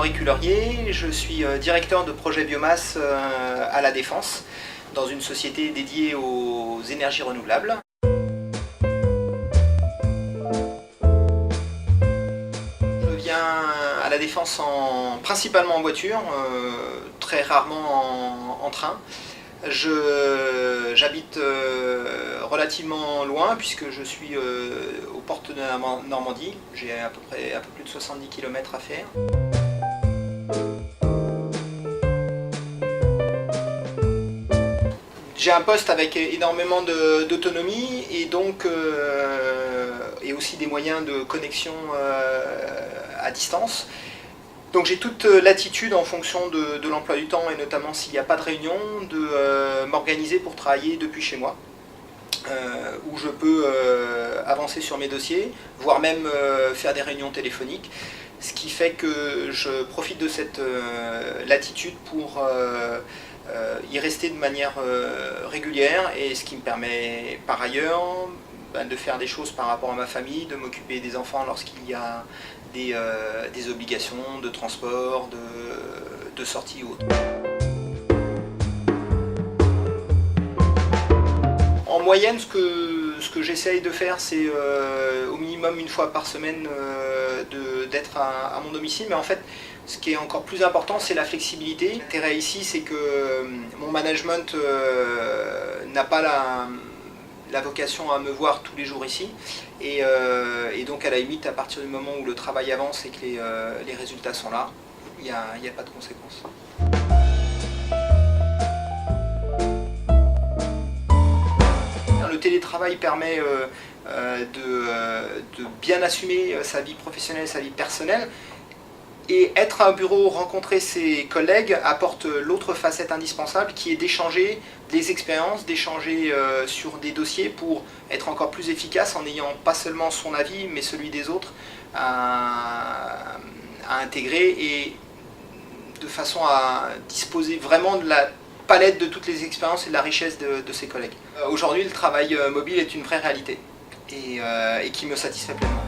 Henri Cullerier, je suis directeur de projet biomasse à La Défense, dans une société dédiée aux énergies renouvelables. Je viens à La Défense principalement en voiture, très rarement en train. J'habite relativement loin puisque je suis aux portes de la Normandie. J'ai à peu plus de 70 km à faire. J'ai un poste avec énormément d'autonomie et donc et aussi des moyens de connexion à distance. Donc j'ai toute latitude en fonction de l'emploi du temps et notamment s'il n'y a pas de réunion, de m'organiser pour travailler depuis chez moi. Où je peux avancer sur mes dossiers, voire même faire des réunions téléphoniques. Ce qui fait que je profite de cette latitude pour y rester de manière régulière et ce qui me permet par ailleurs de faire des choses par rapport à ma famille, de m'occuper des enfants lorsqu'il y a des obligations de transport, de sortie ou autre. En moyenne, ce que j'essaye de faire, c'est au minimum une fois par semaine d'être à mon domicile. Mais en fait, ce qui est encore plus important, c'est la flexibilité. L'intérêt ici, c'est que mon management n'a pas la vocation à me voir tous les jours ici. Et donc, à la limite, à partir du moment où le travail avance et que les résultats sont là, il n'y a pas de conséquences. Le télétravail permet de bien assumer sa vie professionnelle, sa vie personnelle. Et être à un bureau, rencontrer ses collègues apporte l'autre facette indispensable qui est d'échanger des expériences, d'échanger sur des dossiers pour être encore plus efficace en n'ayant pas seulement son avis mais celui des autres à intégrer et de façon à disposer vraiment de la palette de toutes les expériences et de la richesse de ses collègues. Aujourd'hui, le travail mobile est une vraie réalité et qui me satisfait pleinement.